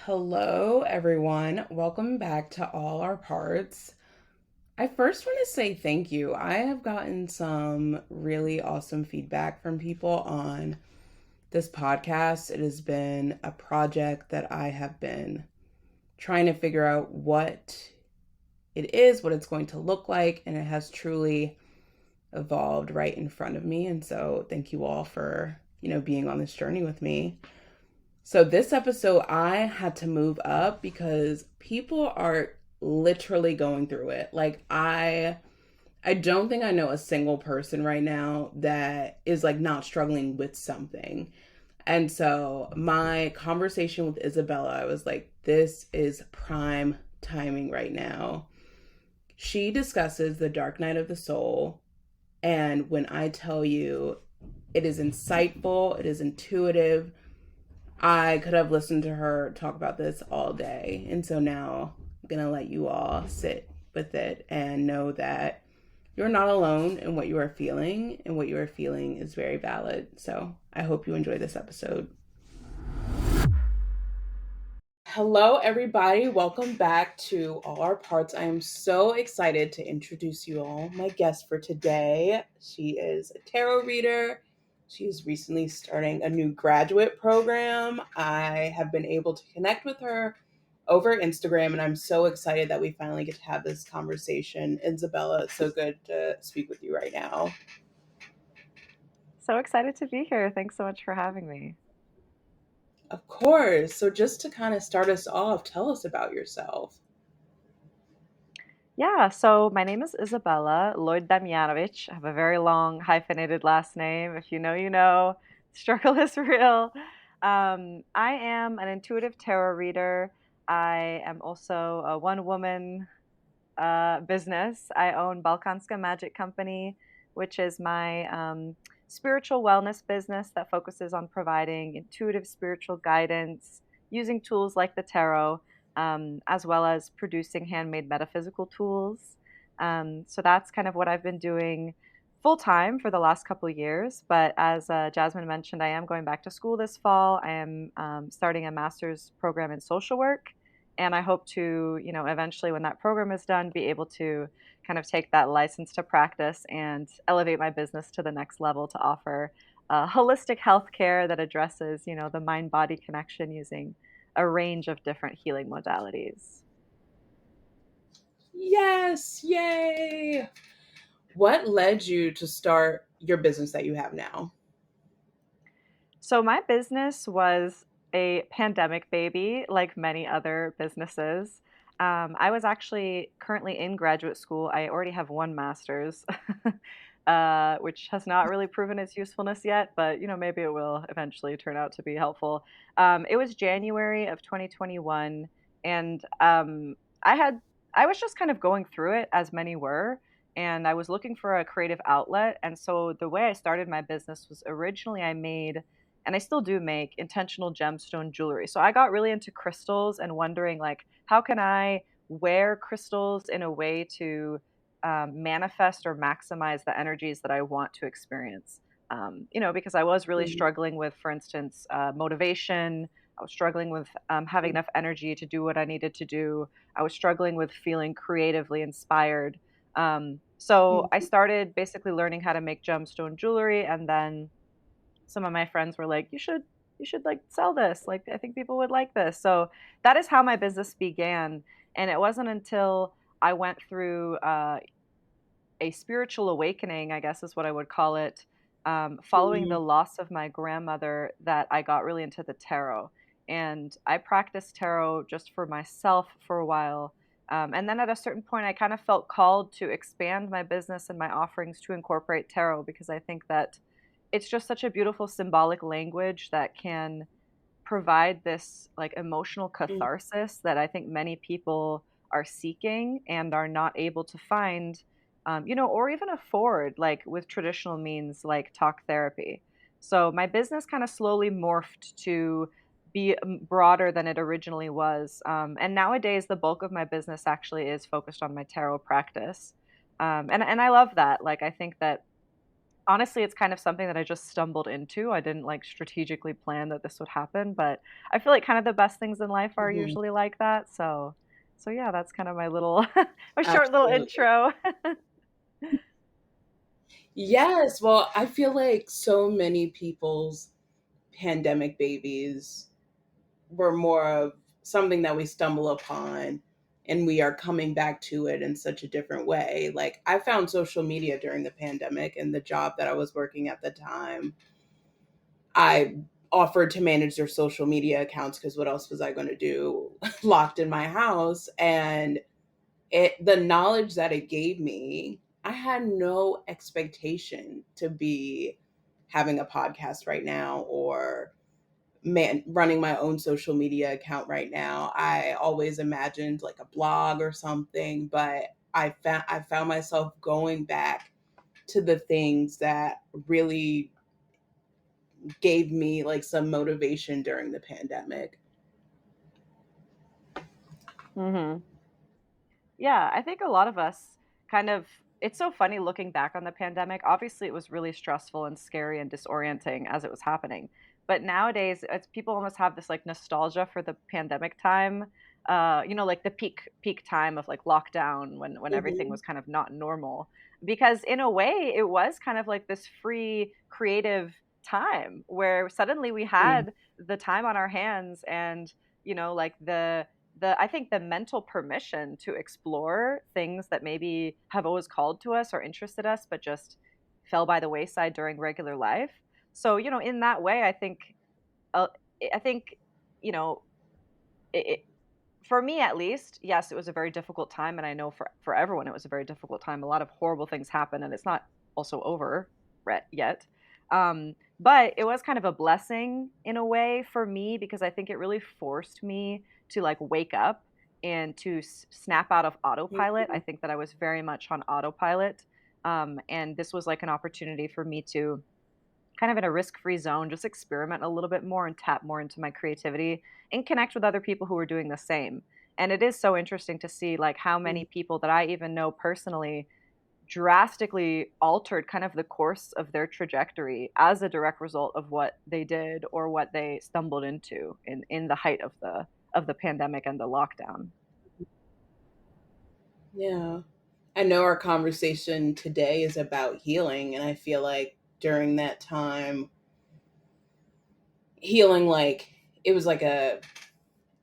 Hello, everyone. Welcome back to All Our Parts. I first want to say thank you. I have gotten some really awesome feedback from people on this podcast. It has been a project that I have been trying to figure out what it is, what it's going to look like, and it has truly evolved right in front of me. And so, thank you all for, being on this journey with me. So this episode, I had to move up because people are literally going through it. I don't think I know a single person right now that is like not struggling with something. And so my conversation with Isabella, I was like, this is prime timing right now. She discusses the dark night of the soul. And when I tell you it is insightful, it is intuitive, I could have listened to her talk about this all day. And so now I'm going to let you all sit with it and know that you're not alone in what you are feeling, and what you are feeling is very valid. So I hope you enjoy this episode. Hello, everybody. Welcome back to All Our Parts. I am so excited to introduce you all my guest for today. She is a tarot reader. She's recently starting a new graduate program. I have been able to connect with her over Instagram, and I'm so excited that we finally get to have this conversation. Isabella, it's so good to speak with you right now. So excited to be here. Thanks so much for having me. Of course. So, just to kind of start us off, tell us about yourself. Yeah, so my name is Isabella Lloyd Damjanovic. I have a very long hyphenated last name. If you know, you know. Struggle is real. I am an intuitive tarot reader. I am also a one woman business. I own Balkanska Magic company, which is my spiritual wellness business that focuses on providing intuitive spiritual guidance using tools like the tarot, as well as producing handmade metaphysical tools. So that's kind of what I've been doing full time for the last couple of years. But as Jasmine mentioned, I am going back to school this fall. I am starting a master's program in social work, and I hope to, eventually when that program is done, be able to kind of take that license to practice and elevate my business to the next level to offer holistic healthcare that addresses, the mind-body connection using a range of different healing modalities. Yes, yay! What led you to start your business that you have now? So my business was a pandemic baby, like many other businesses. I was actually currently in graduate school. I already have one master's, which has not really proven its usefulness yet, but maybe it will eventually turn out to be helpful. It was January of 2021, and I had I was just kind of going through it, as many were, and I was looking for a creative outlet. And so the way I started my business was originally I made, and I still do make, intentional gemstone jewelry. So I got really into crystals and wondering, like, how can I wear crystals in a way to manifest or maximize the energies that I want to experience. Because I was really Mm. struggling with, for instance, motivation. I was struggling with having enough energy to do what I needed to do. I was struggling with feeling creatively inspired. So I Mhm. started basically learning how to make gemstone jewelry, and then some of my friends were like, you should like sell this. Like, I think people would like this. So that is how my business began. And it wasn't until I went through a spiritual awakening, I guess is what I would call it, following the Mhm. loss of my grandmother, that I got really into the tarot. And I practiced tarot just for myself for a while. And then at a certain point, I kind of felt called to expand my business and my offerings to incorporate tarot, because I think that it's just such a beautiful symbolic language that can provide this like emotional Mm. catharsis that I think many people are seeking and are not able to find, or even afford, like with traditional means like talk therapy. So my business kind of slowly morphed to be broader than it originally was. And nowadays, the bulk of my business actually is focused on my tarot practice. And I love that. Like, I think that Honestly, it's kind of something that I just stumbled into. I didn't like strategically plan that this would happen, but I feel like kind of the best things in life are Mhm. usually like that. So yeah, that's kind of my little my short little Absolutely. intro. Yes. Well, I feel like so many people's pandemic babies were more of something that we stumble upon and we are coming back to it in such a different way. Like, I found social media during the pandemic and the job that I was working at the time. I offered to manage their social media accounts because what else was I going to do locked in my house? And the knowledge that it gave me, I had no expectation to be having a podcast right now or running my own social media account right now. I always imagined like a blog or something, but I found myself going back to the things that really gave me like some motivation during the pandemic. hmm Yeah, I think a lot of us kind of it's so funny looking back on the pandemic. Obviously, it was really stressful and scary and disorienting as it was happening. But nowadays, it's people almost have this like nostalgia for the pandemic time. Like the peak time of like lockdown when everything Hmm. was kind of not normal. Because in a way, it was kind of like this free creative time where suddenly we had the time on our hands and like the I think the mental permission to explore things that maybe have always called to us or interested us, but just fell by the wayside during regular life. So, in that way, uh, I think, you know, it, for me at least, yes, it was a very difficult time, and I know for everyone it was a very difficult time. A lot of horrible things happened, and it's not also over yet. But it was kind of a blessing in a way for me because I think it really forced me to like wake up and to snap out of autopilot. I Hmm. think that I was very much on autopilot, and this was like an opportunity for me to kind of in a risk-free zone, just experiment a little bit more and tap more into my creativity and connect with other people who are doing the same. And it is so interesting to see like how many people that I even know personally drastically altered kind of the course of their trajectory as a direct result of what they did or what they stumbled into in the height of the pandemic and the lockdown. Yeah. I know our conversation today is about healing, and I feel like during that time, healing, like, it was like a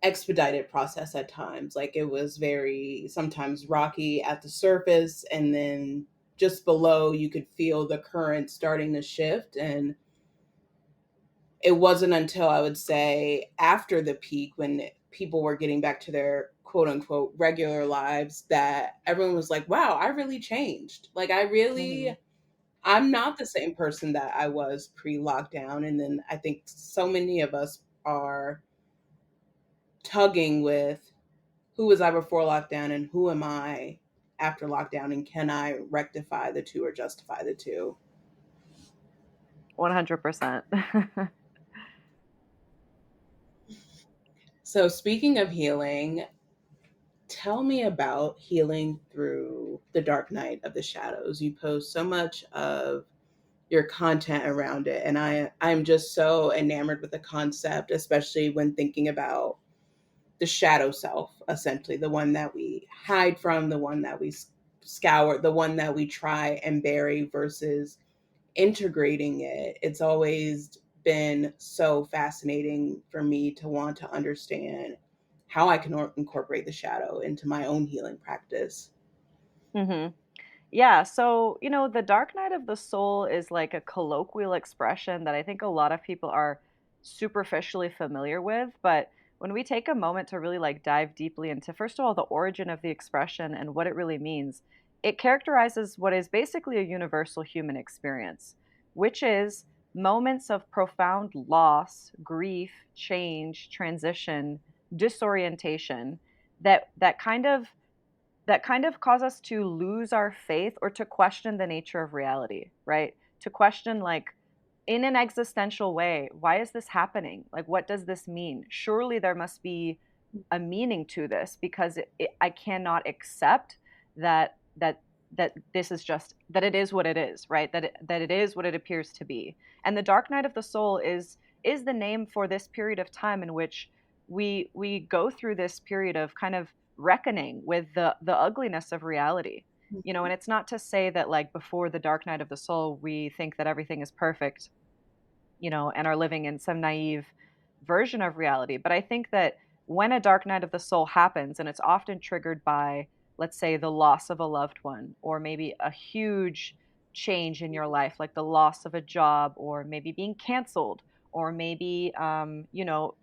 expedited process at times. Like, it was very sometimes rocky at the surface, and then just below you could feel the current starting to shift. And it wasn't until, I would say, after the peak, when people were getting back to their quote unquote regular lives, that everyone was like, wow, I really changed. Like, hmm I'm not the same person that I was pre lockdown. And then I think so many of us are tugging with, who was I before lockdown and who am I after lockdown, and can I rectify the two or justify the two? 100%. So, speaking of healing, tell me about healing through the dark night of the shadows. You post so much of your content around it, and I'm just so enamored with the concept, especially when thinking about the shadow self, essentially the one that we hide from, the one that we scour, the one that we try and bury versus integrating it. It's always been so fascinating for me to want to understand how I can incorporate the shadow into my own healing practice. hmm Yeah, so, the dark night of the soul is like a colloquial expression that I think a lot of people are superficially familiar with, but when we take a moment to really like dive deeply into first of all the origin of the expression and what it really means, it characterizes what is basically a universal human experience, which is moments of profound loss, grief, change, transition, disorientation that kind of cause us to lose our faith or to question the nature of reality, right? To question, like, in an existential way, why is this happening? Like, what does this mean? Surely there must be a meaning to this because I cannot accept that that this is just that it is what it is, right? That it is what it appears to be. And the dark night of the soul is the name for this period of time in which we go through this period of kind of reckoning with the ugliness of reality. And it's not to say that like before the dark night of the soul we think that everything is perfect, and are living in some naive version of reality. But I think that when a dark night of the soul happens, and it's often triggered by, let's say, the loss of a loved one, or maybe a huge change in your life, like the loss of a job, or maybe being canceled, or maybe,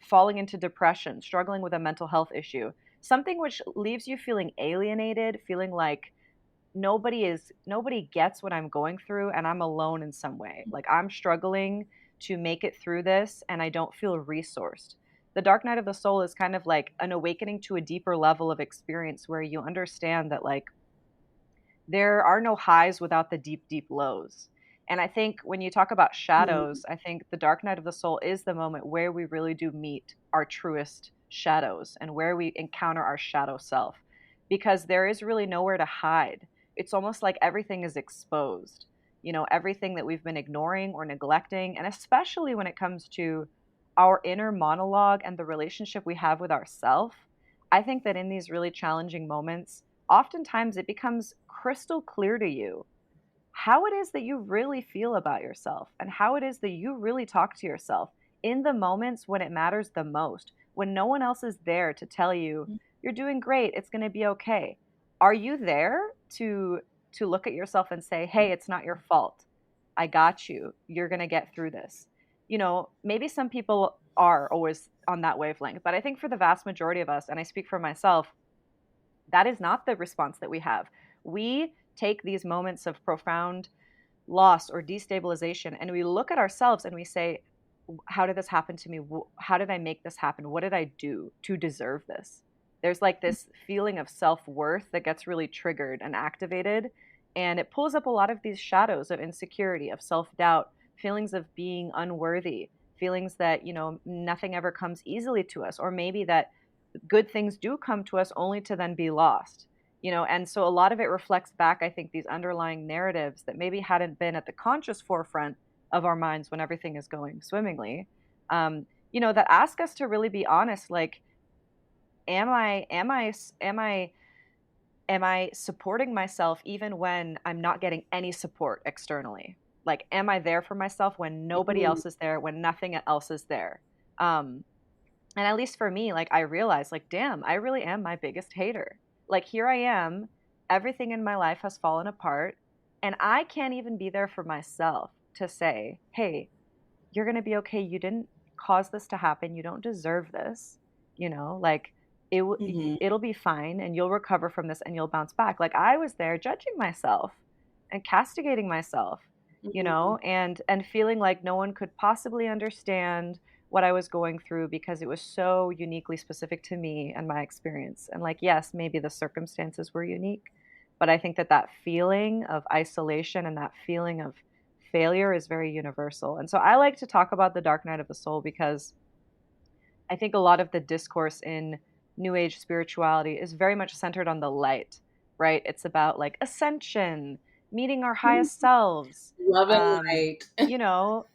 falling into depression, struggling with a mental health issue, something which leaves you feeling alienated, feeling like nobody gets what I'm going through and I'm alone in some way. Like I'm struggling to make it through this and I don't feel resourced. The dark night of the soul is kind of like an awakening to a deeper level of experience where you understand that like there are no highs without the deep, deep lows. And I think when you talk about Mhm. shadows, I think the dark night of the soul is the moment where we really do meet our truest shadows and where we encounter our shadow self because there is really nowhere to hide. It's almost like everything is exposed, everything that we've been ignoring or neglecting. And especially when it comes to our inner monologue and the relationship we have with ourself, I think that in these really challenging moments, oftentimes it becomes crystal clear to you how it is that you really feel about yourself and how it is that you really talk to yourself in the moments when it matters the most, when no one else is there to tell you you're doing great, it's going to be okay. Are you there to look at yourself and say, "Hey, it's not your fault. I got you. You're going to get through this." Maybe some people are always on that wavelength, but I think for the vast majority of us, and I speak for myself, that is not the response that we have. We take these moments of profound loss or destabilization and we look at ourselves and we say, how did this happen to me? How did I make this happen? What did I do to deserve this? There's like this feeling of self worth that gets really triggered and activated. And it pulls up a lot of these shadows of insecurity, of self doubt, feelings of being unworthy, feelings that, nothing ever comes easily to us, or maybe that good things do come to us only to then be lost. And so a lot of it reflects back, I think, these underlying narratives that maybe hadn't been at the conscious forefront of our minds when everything is going swimmingly, that ask us to really be honest, like, am I supporting myself even when I'm not getting any support externally? Like, am I there for myself when nobody Mhm. else is there, when nothing else is there? um and at least for me, like I realized, like, damn, I really am my biggest hater. Like, here I am, everything in my life has fallen apart, and I can't even be there for myself to say, hey, you're going to be okay. You didn't cause this to happen. You don't deserve this. Like Mhm. it'll be fine and you'll recover from this and you'll bounce back. Like I was there judging myself and castigating myself, Mhm. and feeling like no one could possibly understand what I was going through because it was so uniquely specific to me and my experience. And like, yes, maybe the circumstances were unique, but I think that that feeling of isolation and that feeling of failure is very universal. And so I like to talk about the dark night of the soul because I think a lot of the discourse in New Age spirituality is very much centered on the light, right? It's about like ascension, meeting our highest selves, Love and um, light. you know,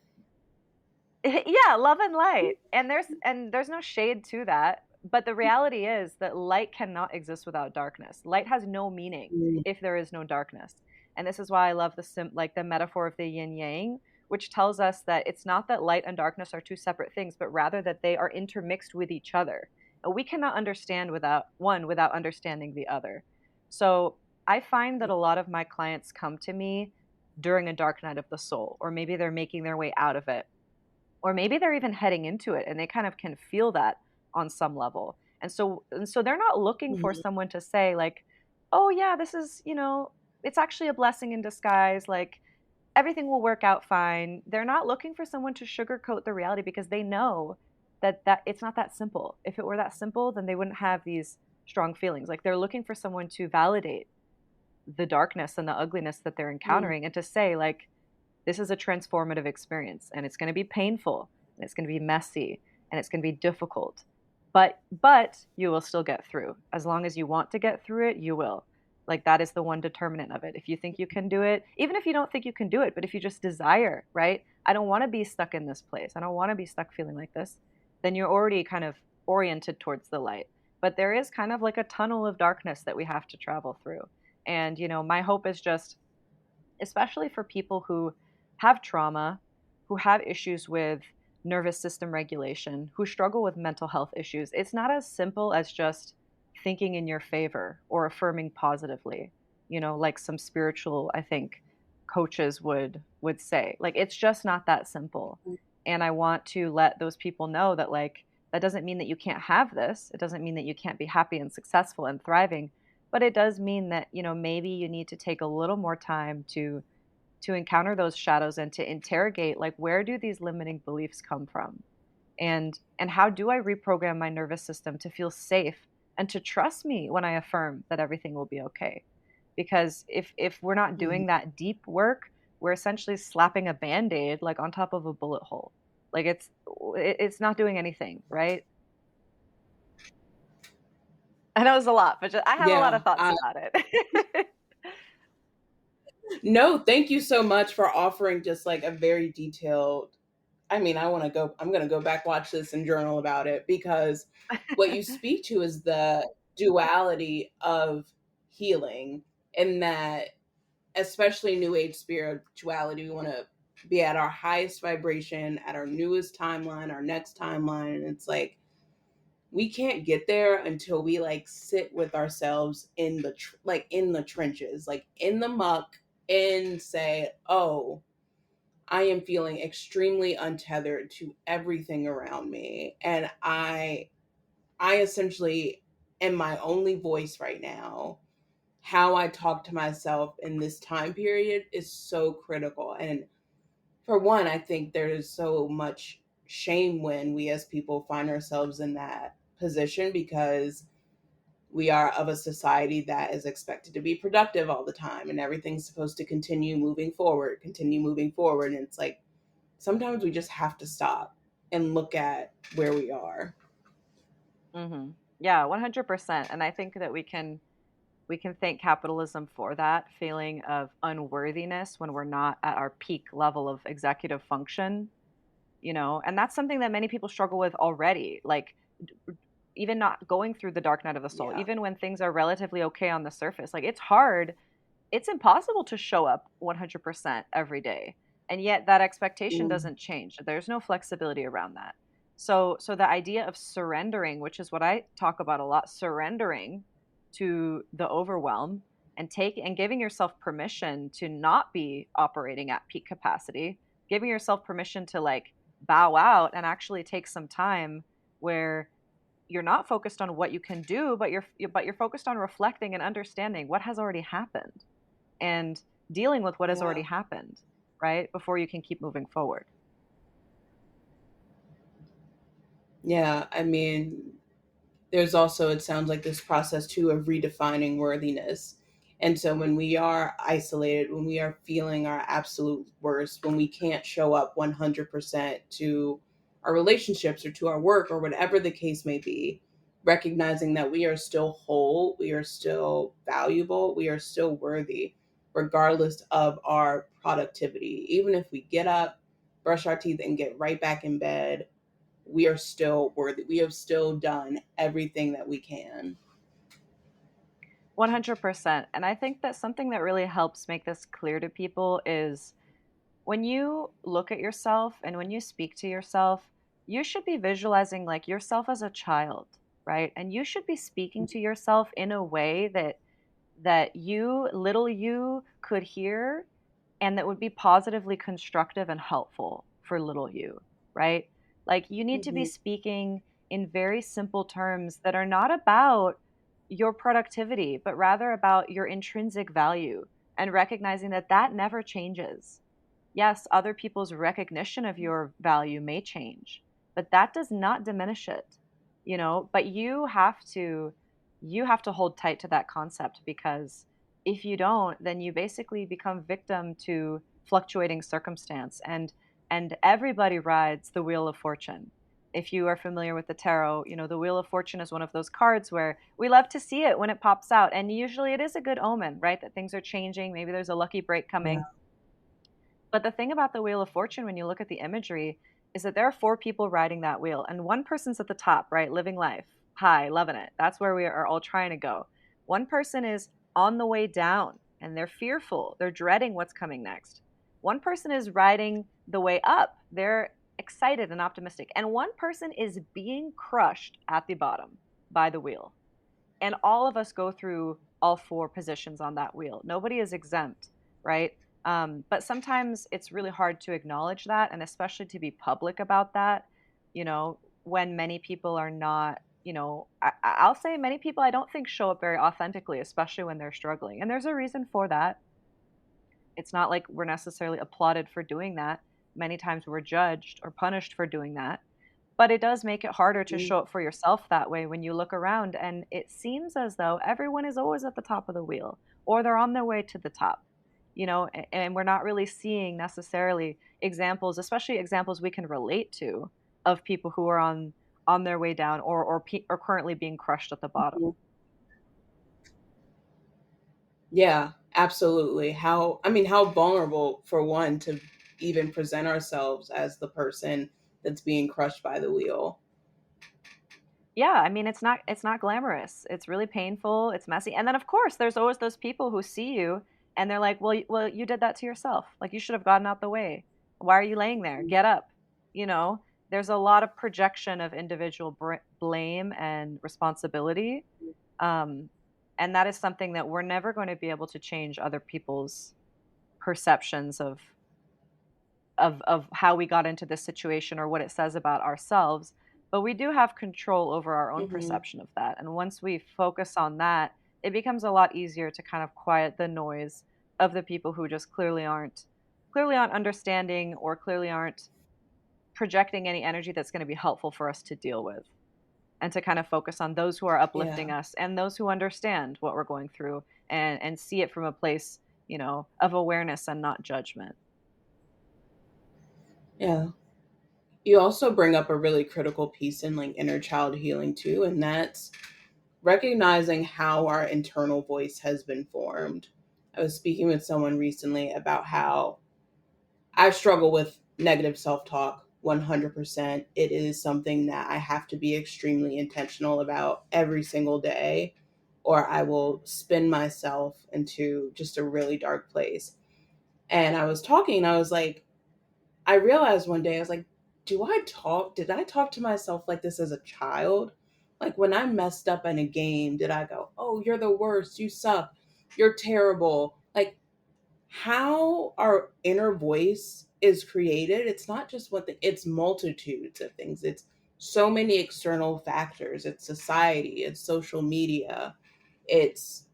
yeah, love and light. And there's no shade to that, but the reality is that light cannot exist without darkness. Light has no meaning Mm. if there is no darkness. And this is why I love like the metaphor of the yin yang, which tells us that it's not that light and darkness are two separate things, but rather that they are intermixed with each other. And we cannot understand without one without understanding the other. So I find that a lot of my clients come to me during a dark night of the soul, or maybe they're making their way out of it, or maybe they're even heading into it and they kind of can feel that on some level. And so they're not looking for Mhm. someone to say like, "Oh yeah, this is, it's actually a blessing in disguise, like everything will work out fine." They're not looking for someone to sugarcoat the reality because they know that it's not that simple. If it were that simple, then they wouldn't have these strong feelings. Like they're looking for someone to validate the darkness and the ugliness that they're Mhm. encountering and to say like, this is a transformative experience and it's going to be painful and it's going to be messy and it's going to be difficult. But you will still get through. As long as you want to get through it, you will. Like that is the one determinant of it. If you think you can do it, even if you don't think you can do it, but if you just desire, right? I don't want to be stuck in this place. I don't want to be stuck feeling like this. Then you're already kind of oriented towards the light. But there is kind of like a tunnel of darkness that we have to travel through. And, my hope is just, especially for people who have trauma, who have issues with nervous system regulation, who struggle with mental health issues, it's not as simple as just thinking in your favor or affirming positively, like some spiritual, I think, coaches would say. Like it's just not that simple. And I want to let those people know that like that doesn't mean that you can't have this. It doesn't mean that you can't be happy and successful and thriving, but it does mean that, maybe you need to take a little more time to encounter those shadows and to interrogate like where do these limiting beliefs come from? And how do I reprogram my nervous system to feel safe and to trust me when I affirm that everything will be okay? Because if we're not Mhm. doing that deep work, we're essentially slapping a band-aid like on top of a bullet hole. Like it's not doing anything, right? I know it's a lot, but I have a lot of Yeah. thoughts about it. No, thank you so much for offering just like a very detailed. I mean, I'm going to go back, watch this, and journal about it because what you speak to is the duality of healing, in that, especially New Age spirituality, we want to be at our highest vibration, at our newest timeline, our next timeline. And it's like, we can't get there until we like sit with ourselves in the like in the trenches, like in the muck, and say, "Oh, I am feeling extremely untethered to everything around me, and I essentially am my only voice right now." How I talk to myself in this time period is so critical. And for one, I think there's so much shame when we as people find ourselves in that position, because we are of a society that is expected to be productive all the time and everything's supposed to continue moving forward. And it's like sometimes we just have to stop and look at where we are. Yeah, 100%. And I think that we can thank capitalism for that feeling of unworthiness when we're not at our peak level of executive function, and that's something that many people struggle with already. Like even not going through the dark night of the soul, Yeah. even when things are relatively okay on the surface, like it's hard, it's impossible to show up 100% every day. And yet that expectation Mm, doesn't change. There's no flexibility around that. So the idea of surrendering, which is what I talk about a lot, surrendering to the overwhelm and giving yourself permission to not be operating at peak capacity, giving yourself permission to like bow out and actually take some time where you're not focused on what you can do, but you're focused on reflecting and understanding what has already happened and dealing with what has already yeah. happened, right? Before you can keep moving forward. Yeah. I mean, there's also, it sounds like, this process too of redefining worthiness. And so when we are isolated, when we are feeling our absolute worst, when we can't show up 100% to our relationships or to our work or whatever the case may be, recognizing that we are still whole, we are still valuable, we are still worthy, regardless of our productivity. Even if we get up, brush our teeth, and get right back in bed, we are still worthy. We have still done everything that we can. 100%. And I think that something that really helps make this clear to people is when you look at yourself and when you speak to yourself, you should be visualizing like yourself as a child, right? And you should be speaking to yourself in a way that you, little you, could hear and that would be positively constructive and helpful for little you, right? Like you need to be Mm-hmm. speaking in very simple terms that are not about your productivity, but rather about your intrinsic value and recognizing that that never changes. Yes, other people's recognition of your value may change, but that does not diminish it, but you have to hold tight to that concept because if you don't, then you basically become victim to fluctuating circumstance and everybody rides the wheel of fortune. If you are familiar with the tarot, the Wheel of Fortune is one of those cards where we love to see it when it pops out. And usually it is a good omen, right? That things are changing. Maybe there's a lucky break Yeah. coming. But the thing about the Wheel of Fortune, when you look at the imagery, is that there are four people riding that wheel, and one person's at the top, right? Living life, high, loving it. That's where we are all trying to go. One person is on the way down, and they're fearful. They're dreading what's coming next. One person is riding the way up. They're excited and optimistic. And one person is being crushed at the bottom by the wheel. And all of us go through all four positions on that wheel. Nobody is exempt, right? But sometimes it's really hard to acknowledge that, and especially to be public about that, when many people are not, I'll say many people I don't think show up very authentically, especially when they're struggling. And there's a reason for that. It's not like we're necessarily applauded for doing that. Many times we're judged or punished for doing that. But it does make it harder to Mm. show up for yourself that way when you look around and it seems as though everyone is always at the top of the wheel or they're on their way to the top. And we're not really seeing necessarily examples, especially examples we can relate to of people who are on their way down or currently being crushed at the bottom. Yeah, absolutely. How vulnerable for one to even present ourselves as the person that's being crushed by the wheel. Yeah, I mean it's not glamorous. It's really painful, it's messy. And then of course there's always those people who see you and they're like, "Well, you did that to yourself. Like you should have gotten out the way. Why are you laying there? Get up." You know, there's a lot of projection of individual blame and responsibility. Um and that is something that we're never going to be able to change other people's perceptions of how we got into this situation or what it says about ourselves, but we do have control over our own Hmm. perception of that. And once we focus on that, it becomes a lot easier to kind of quiet the noise of the people who just clearly aren't understanding or clearly aren't projecting any energy that's going to be helpful for us to deal with, and to kind of focus on those who are Yeah. uplifting us and those who understand what we're going through and see it from a place, of awareness and not judgment. Yeah. You also bring up a really critical piece in like inner child healing too, and that's recognizing how our internal voice has been formed. I was speaking with someone recently about how I struggle with negative self talk 100%. It is something that I have to be extremely intentional about every single day, or I will spin myself into just a really dark place. And I was talking, I was like, I realized one day, I was like, did I talk to myself like this as a child? Like when I messed up in a game, did I go, oh, you're the worst, you suck, you're terrible? Like how our inner voice is created, it's not just one thing, it's multitudes of things. It's so many external factors. It's society, it's social media, it's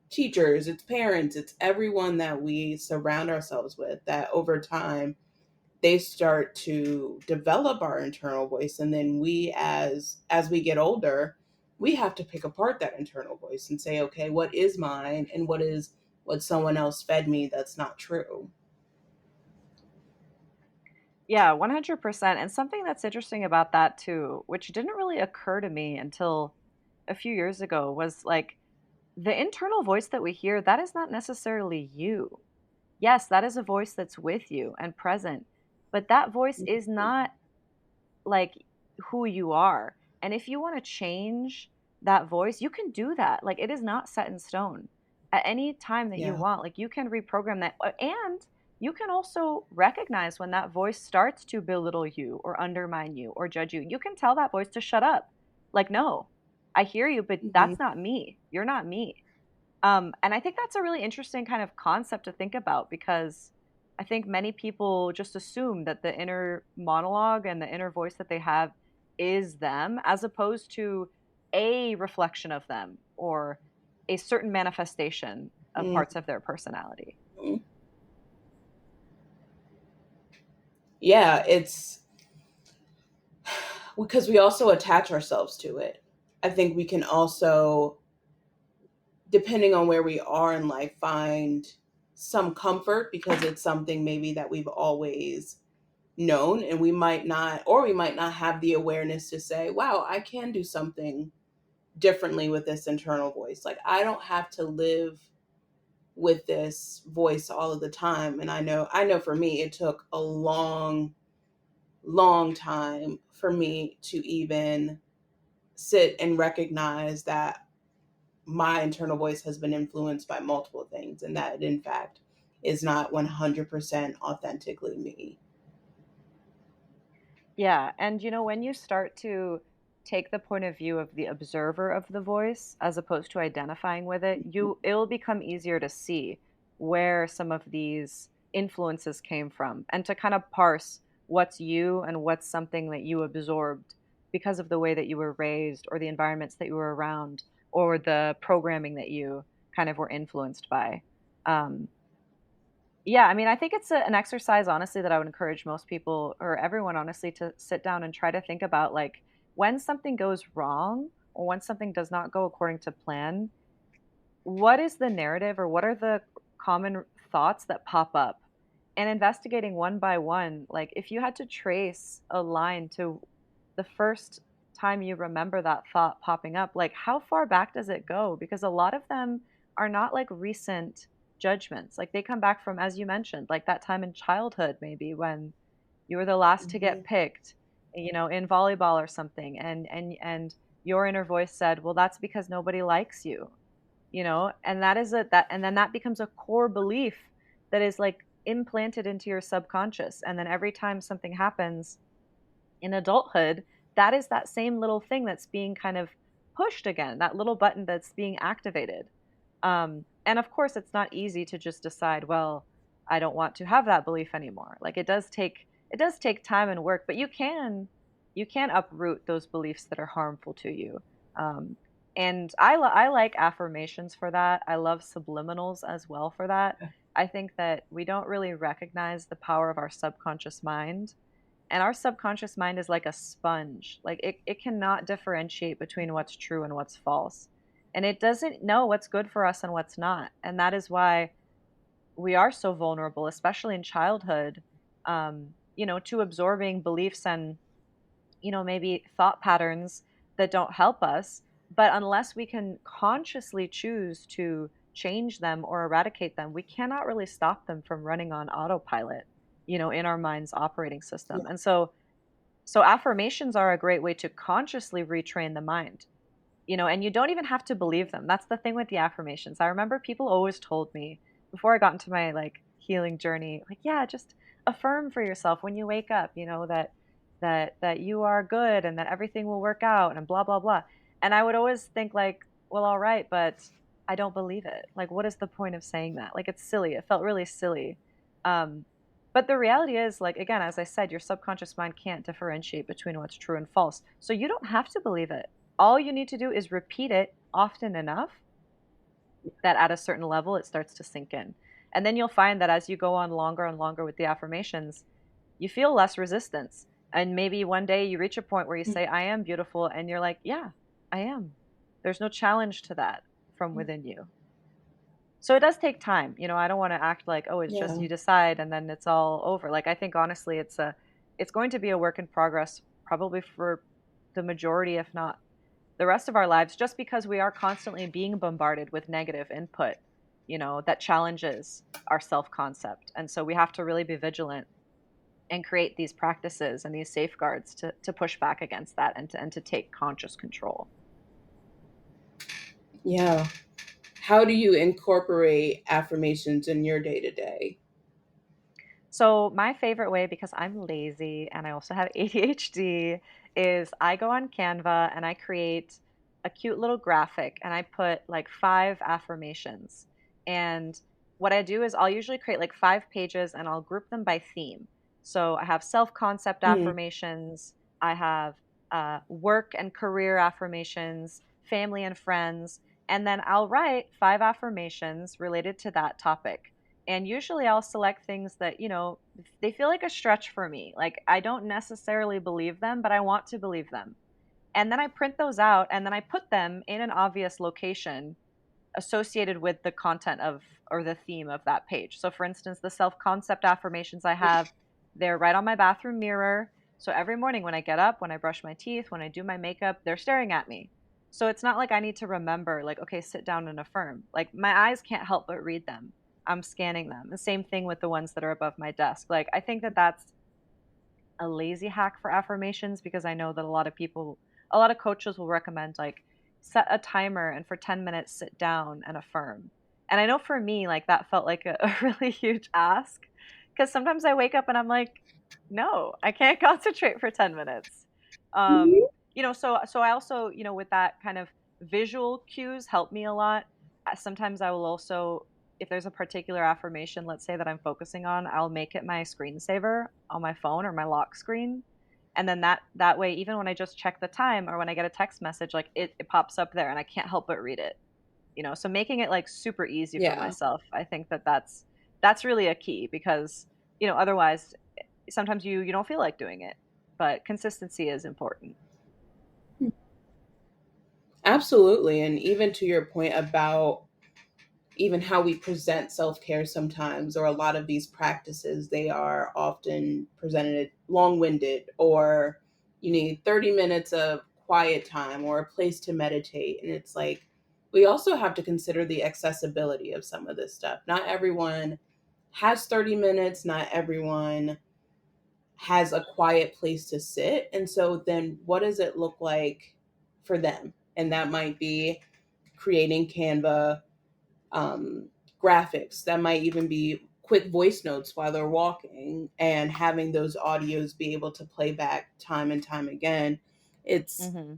teachers, it's parents, it's everyone that we surround ourselves with, that over time they start to develop our internal voice, and then we as we get older, we have to pick apart that internal voice and say, okay, what is mine and what is what someone else fed me that's not true. Yeah, 100%. And something that's interesting about that too, which didn't really occur to me until a few years ago, was like the internal voice that we hear, that is not necessarily you. Yes, that is a voice that's with you and present, but that voice is not like who you are. And if you want to change that voice, you can do that. Like it is not set in stone. At any time that you Yeah. want, like you can reprogram that. And you can also recognize when that voice starts to belittle you or undermine you or judge you. You can tell that voice to shut up. Like, no, I hear you, but Hmm. that's not me. You're not me. And I think that's a really interesting kind of concept to think about, because I think many people just assume that the inner monologue and the inner voice that they have is them, as opposed to a reflection of them or a certain manifestation of parts of their personality. Yeah, it's because we also attach ourselves to it. I think we can also, depending on where we are in life, find some comfort because it's something maybe that we've always known, and we might not have the awareness to say, wow, I can do something differently with this internal voice. Like, I don't have to live with this voice all of the time. And I know for me it took a long time for me to even sit and recognize that my internal voice has been influenced by multiple things, and that it, in fact, is not 100% authentically me. Yeah, and when you start to take the point of view of the observer of the voice as opposed to identifying with it, it'll become easier to see where some of these influences came from and to kind of parse what's you and what's something that you absorbed because of the way that you were raised or the environments that you were around or the programming that you kind of were influenced by. Um, yeah, I mean, I think it's an exercise, honestly, that I would encourage most people or everyone, honestly, to sit down and try to think about like when something goes wrong or when something does not go according to plan, what is the narrative or what are the common thoughts that pop up? And investigating one by one, like if you had to trace a line to the first time you remember that thought popping up, like how far back does it go? Because a lot of them are not like recent judgments. Like they come back from, as you mentioned, like that time in childhood, maybe when you were the last to get Mhm. picked, in volleyball or something, and your inner voice said, "Well, that's because nobody likes you." And that is a that and then that becomes a core belief that is like implanted into your subconscious, and then every time something happens in adulthood, that is that same little thing that's being kind of pushed again, that little button that's being activated. And of course, it's not easy to just decide, well, I don't want to have that belief anymore. Like it does take time and work, but you can uproot those beliefs that are harmful to you. Um, and I like affirmations for that. I love subliminals as well for that. I think that we don't really recognize the power of our subconscious mind, and our subconscious mind is like a sponge. Like it cannot differentiate between what's true and what's false. And it doesn't know what's good for us and what's not. And that is why we are so vulnerable, especially in childhood, to absorbing beliefs and, maybe thought patterns that don't help us. But unless we can consciously choose to change them or eradicate them, we cannot really stop them from running on autopilot, in our mind's operating system. Yeah. And so affirmations are a great way to consciously retrain the mind, and you don't even have to believe them. That's the thing with the affirmations. I remember people always told me before I got into my like healing journey, like, yeah, just affirm for yourself when you wake up, that you are good and that everything will work out and blah blah blah. And I would always think like, well, all right, but I don't believe it. Like, what is the point of saying that? Like, it's silly. It felt really silly. Um, but the reality is, like, again, as I said, your subconscious mind can't differentiate between what's true and false. So you don't have to believe it. All you need to do is repeat it often enough that at a certain level it starts to sink in. And then you'll find that as you go on longer and longer with the affirmations, you feel less resistance. And maybe one day you reach a point where you say, I am beautiful. And you're like, yeah, I am. There's no challenge to that from within you. So it does take time. I don't want to act like, oh, it's just Yeah. you decide and then it's all over. Like I think honestly it's going to be a work in progress probably for the majority, if not the rest of our lives, just because we are constantly being bombarded with negative input, that challenges our self concept. And so we have to really be vigilant and create these practices and these safeguards to push back against that and to take conscious control. Yeah. How do you incorporate affirmations in your day to day? So, my favorite way, because I'm lazy and I also have ADHD, is I go on Canva and I create a cute little graphic and I put like 5 affirmations. And what I do is I'll usually create like 5 pages and I'll group them by theme. So, I have self concept Mm. affirmations, I have work and career affirmations, family and friends, and then I'll write 5 affirmations related to that topic. And usually I'll select things that, they feel like a stretch for me. Like I don't necessarily believe them, but I want to believe them. And then I print those out and then I put them in an obvious location associated with the content of or the theme of that page. So for instance, the self-concept affirmations I have, They're right on my bathroom mirror. So every morning when I get up, when I brush my teeth, when I do my makeup, they're staring at me. So it's not like I need to remember, like, okay, sit down and affirm. Like, my eyes can't help but read them. I'm scanning them. The same thing with the ones that are above my desk. Like, I think that that's a lazy hack for affirmations, because I know that a lot of coaches will recommend like set a timer and for 10 minutes sit down and affirm. And I know for me, like that felt like a really huge ask, because sometimes I wake up and I'm like, no, I can't concentrate for 10 minutes. Mhm. So I also, with that kind of visual cues help me a lot. Sometimes I will also, if there's a particular affirmation, let's say that I'm focusing on, I'll make it my screensaver on my phone or my lock screen. And then that way, even when I just check the time or when I get a text message, like it pops up there and I can't help but read it. So making it like super easy for Yeah. myself, I think that that's really a key, because otherwise sometimes you don't feel like doing it, but consistency is important. Absolutely. And even to your point about even how we present self-care sometimes, or a lot of these practices, they are often presented long-winded, or you need 30 minutes of quiet time or a place to meditate. And it's like we also have to consider the accessibility of some of this stuff. Not everyone has 30 minutes, not everyone has a quiet place to sit. And so then what does it look like for them? And that might be creating Canva um, graphics. That might even be quick voice notes while they're walking, and having those audios be able to play back time and time again. It's, Hmm.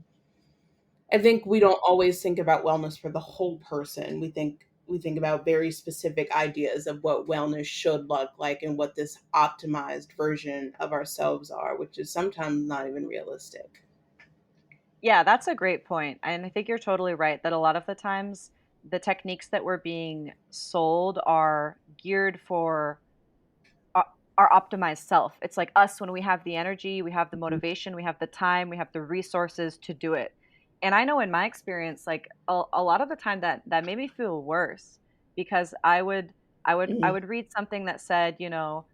I think we don't always think about wellness for the whole person. We think about very specific ideas of what wellness should look like and what this optimized version of ourselves are, which is sometimes not even realistic. Yeah, that's a great point. And I think you're totally right that a lot of the times the techniques that we're being sold are geared for o- our optimized self. It's like us when we have the energy, we have the motivation, we have the time, we have the resources to do it. And I know in my experience, like a lot of the time that made me feel worse, because I Mhm. would read something that said,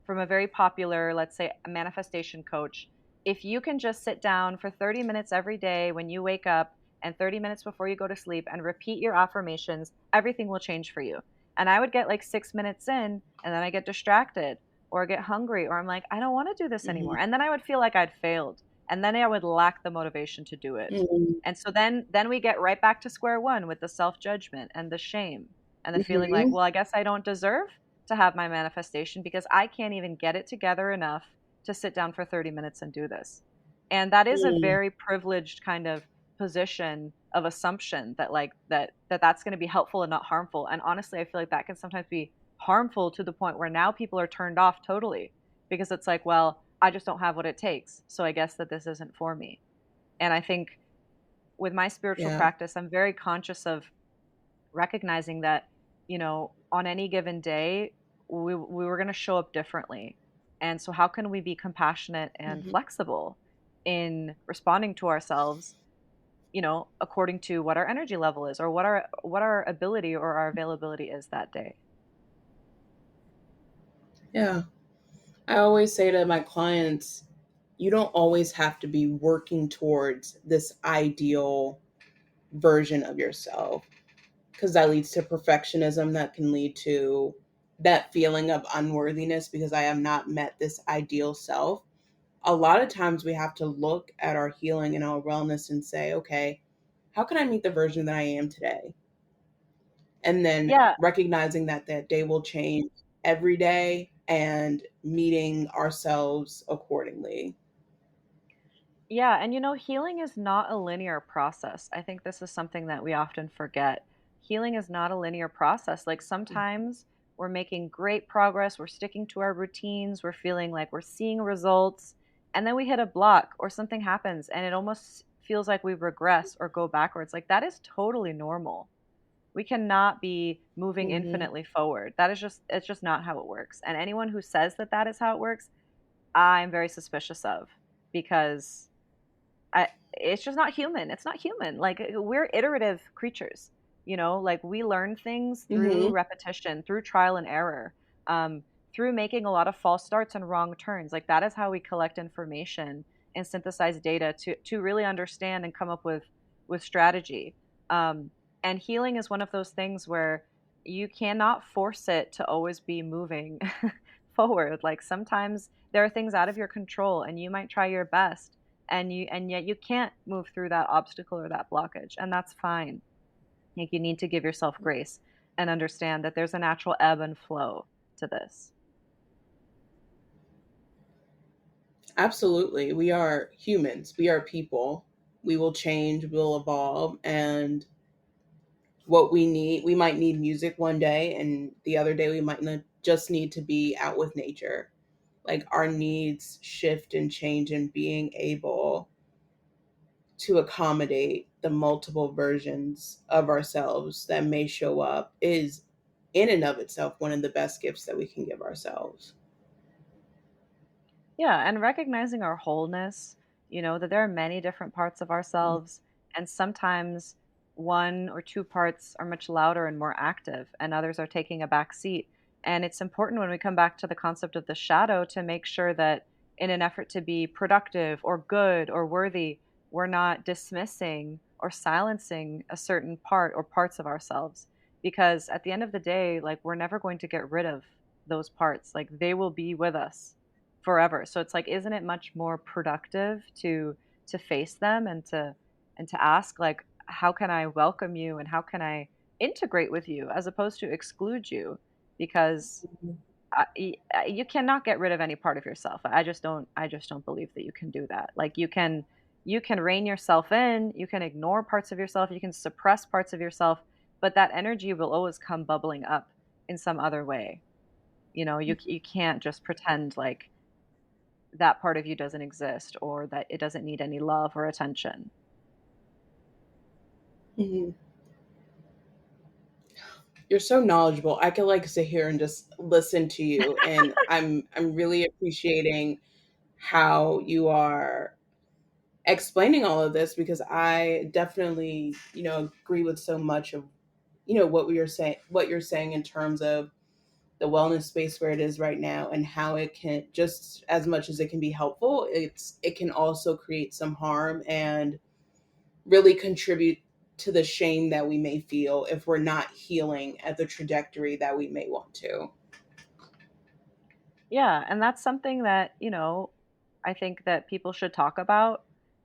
from a very popular, let's say, a manifestation coach, if you can just sit down for 30 minutes every day when you wake up and 30 minutes before you go to sleep and repeat your affirmations, everything will change for you. And I would get like 6 minutes in and then I get distracted or get hungry, or I'm like, I don't want to do this anymore. Mhm. And then I would feel like I'd failed. And then I would lack the motivation to do it. Mhm. And so then we get right back to square one with the self-judgment and the shame and the feeling like, Mhm. well, I guess I don't deserve to have my manifestation because I can't even get it together enough to sit down for 30 minutes and do this. And that is a Mhm. very privileged kind of position of assumption that like that's going to be helpful and not harmful. And honestly, I feel like that can sometimes be harmful to the point where now people are turned off totally, because it's like, well, I just don't have what it takes. So I guess that this isn't for me. And I think with my spiritual Yeah. practice, I'm very conscious of recognizing that, on any given day, we were going to show up differently. And so, how can we be compassionate and Mhm. flexible in responding to ourselves, according to what our energy level is or what our ability or our availability is that day? Yeah. I always say to my clients, you don't always have to be working towards this ideal version of yourself, because that leads to perfectionism, that can lead to that feeling of unworthiness because I have not met this ideal self. A lot of times we have to look at our healing and our wellness and say, okay, how can I meet the version that I am today? And then Yeah, recognizing that that day will change every day and meeting ourselves accordingly. Yeah, and healing is not a linear process. I think this is something that we often forget. Healing is not a linear process. Like sometimes we're making great progress, we're sticking to our routines, we're feeling like we're seeing results, and then we hit a block or something happens and it almost feels like we regress or go backwards. Like that is totally normal. We cannot be moving Hmm. infinitely forward. It's just not how it works. And anyone who says that that is how it works, I'm very suspicious of, because it's just not human. It's not human. Like we're iterative creatures. Like we learn things through Hmm. repetition, through trial and error, through making a lot of false starts and wrong turns. Like that is how we collect information and synthesize data to really understand and come up with strategy. Um, and healing is one of those things where you cannot force it to always be moving forward. Like sometimes there are things out of your control and you might try your best and yet you can't move through that obstacle or that blockage, and that's fine. Like you need to give yourself grace and understand that there's a natural ebb and flow to this. Absolutely. We are humans. We are people. We will change, we'll evolve, and what we might need music one day, and the other day we might not just need to be out with nature. Like our needs shift and change, and being able to accommodate the multiple versions of ourselves that may show up is in and of itself one of the best gifts that we can give ourselves. Yeah, and recognizing our wholeness, that there are many different parts of ourselves, and sometimes one or two parts are much louder and more active, and others are taking a back seat. And it's important when we come back to the concept of the shadow to make sure that in an effort to be productive or good or worthy, we're not dismissing or silencing a certain part or parts of ourselves. Because at the end of the day, like we're never going to get rid of those parts. Like they will be with us forever. So it's like, isn't it much more productive to face them and to ask like, how can I welcome you and how can I integrate with you as opposed to exclude you? Because you cannot get rid of any part of yourself. I just don't believe that you can do that. Like you can rein yourself in, you can ignore parts of yourself, you can suppress parts of yourself, but that energy will always come bubbling up in some other way. You can't just pretend like that part of you doesn't exist or that it doesn't need any love or attention. Mhm. You're so knowledgeable. I could like sit here and just listen to you, and I'm really appreciating how you are explaining all of this, because I definitely, agree with so much of, what you're saying in terms of the wellness space where it is right now, and how it can, just as much as it can be helpful, it can also create some harm and really contribute to the shame that we may feel if we're not healing at the trajectory that we may want to. Yeah, and that's something that, I think that people should talk about.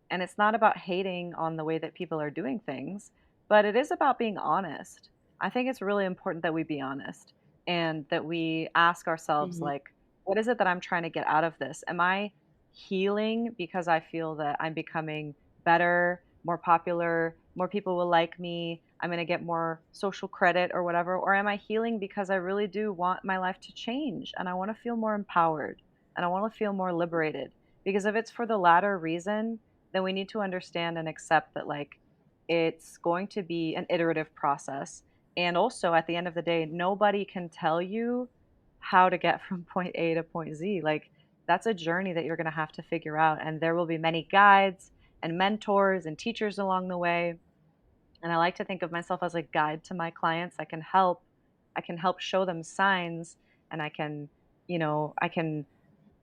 And it's not about hating on the way that people are doing things, but it is about being honest. I think it's really important that we be honest and that we ask ourselves, Mhm. like, what is it that I'm trying to get out of this? Am I healing because I feel that I'm becoming better, more popular, more people will like me, I'm going to get more social credit or whatever? Or am I healing because I really do want my life to change and I want to feel more empowered and I want to feel more liberated? Because if it's for the latter reason, then we need to understand and accept that, like, it's going to be an iterative process. And also, at the end of the day, nobody can tell you how to get from point A to point Z. Like, that's a journey that you're going to have to figure out. And there will be many guides and mentors and teachers along the way, and I like to think of myself as a guide to my clients. I can help show them signs, and I can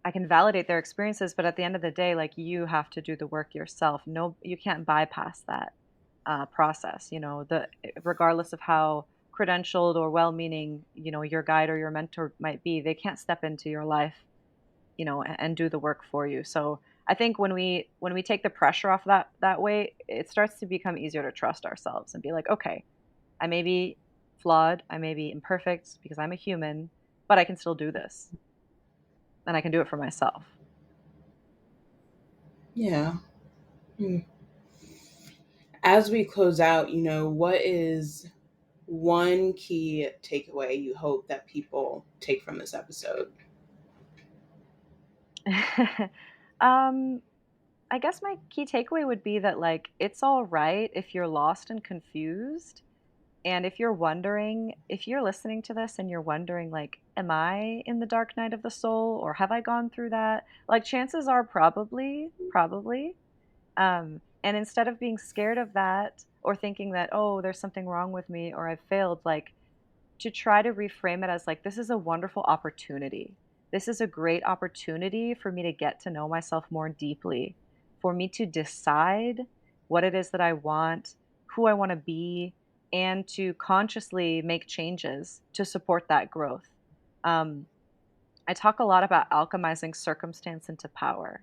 validate their experiences, but at the end of the day, like, you have to do the work yourself. No, you can't bypass that process. Regardless of how credentialed or well-meaning, your guide or your mentor might be, they can't step into your life, and do the work for you. So I think when we take the pressure off that way, it starts to become easier to trust ourselves and be like, okay, I may be flawed, I may be imperfect because I'm a human, but I can still do this and I can do it for myself. Yeah. Hmm. As we close out, what is one key takeaway you hope that people take from this episode? um, I guess my key takeaway would be that, like, it's all right if you're lost and confused. And if you're listening to this and you're wondering, like, am I in the dark night of the soul or have I gone through that? Like, chances are probably, probably. And instead of being scared of that or thinking that, oh, there's something wrong with me or I've failed, like, to try to reframe it as like, this is a wonderful opportunity. This is a great opportunity for me to get to know myself more deeply, for me to decide what it is that I want, who I want to be, and to consciously make changes to support that growth. Um, I talk a lot about alchemizing circumstance into power.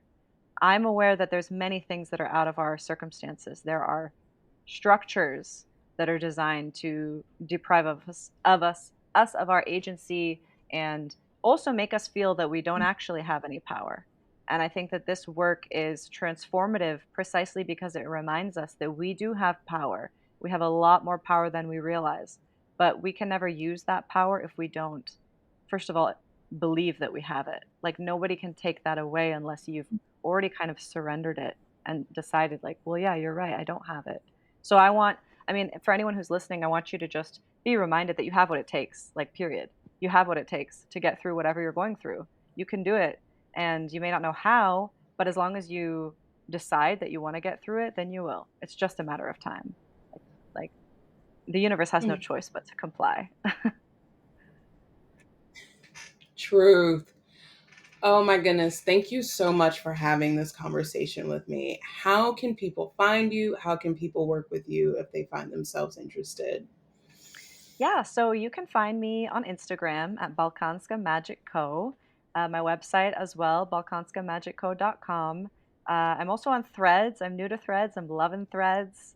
I'm aware that there's many things that are out of our circumstances. There are structures that are designed to deprive us of our agency and also make us feel that we don't actually have any power. And I think that this work is transformative precisely because it reminds us that we do have power. We have a lot more power than we realize, but we can never use that power if we don't, first of all, believe that we have it. Like nobody can take that away unless you've already kind of surrendered it and decided like, well, yeah, you're right, I don't have it. So I mean, for anyone who's listening, I want you to just be reminded that you have what it takes, like period. You have what it takes to get through whatever you're going through. You can do it. And you may not know how, but as long as you decide that you want to get through it, then you will. It's just a matter of time. Like the universe has no Mm. choice but to comply. Truth. Oh my goodness. Thank you so much for having this conversation with me. How can people find you? How can people work with you if they find themselves interested? Yeah, so you can find me on Instagram at Balkanska Magic Co. My website as well, balkanskamagicco.com. I'm also on Threads. I'm new to Threads. I'm loving Threads.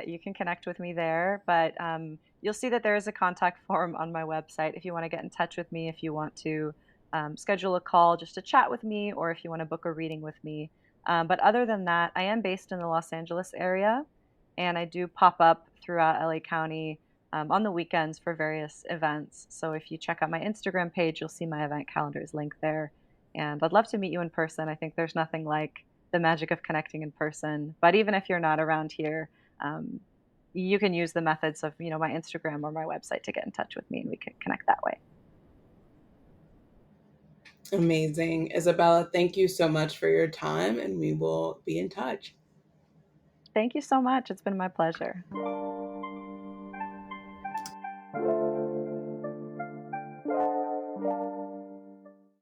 You can connect with me there, but you'll see that there is a contact form on my website if you want to get in touch with me, if you want to schedule a call just to chat with me, or if you want to book a reading with me. But other than that, I am based in the Los Angeles area, and I do pop up throughout LA County on the weekends for various events. So if you check out my Instagram page, you'll see my event calendar is linked there. And I'd love to meet you in person. I think there's nothing like the magic of connecting in person. But even if you're not around here, um, you can use the methods of my Instagram or my website to get in touch with me, and we can connect that way. Amazing. Isabella, thank you so much for your time, and we will be in touch. Thank you so much. It's been my pleasure.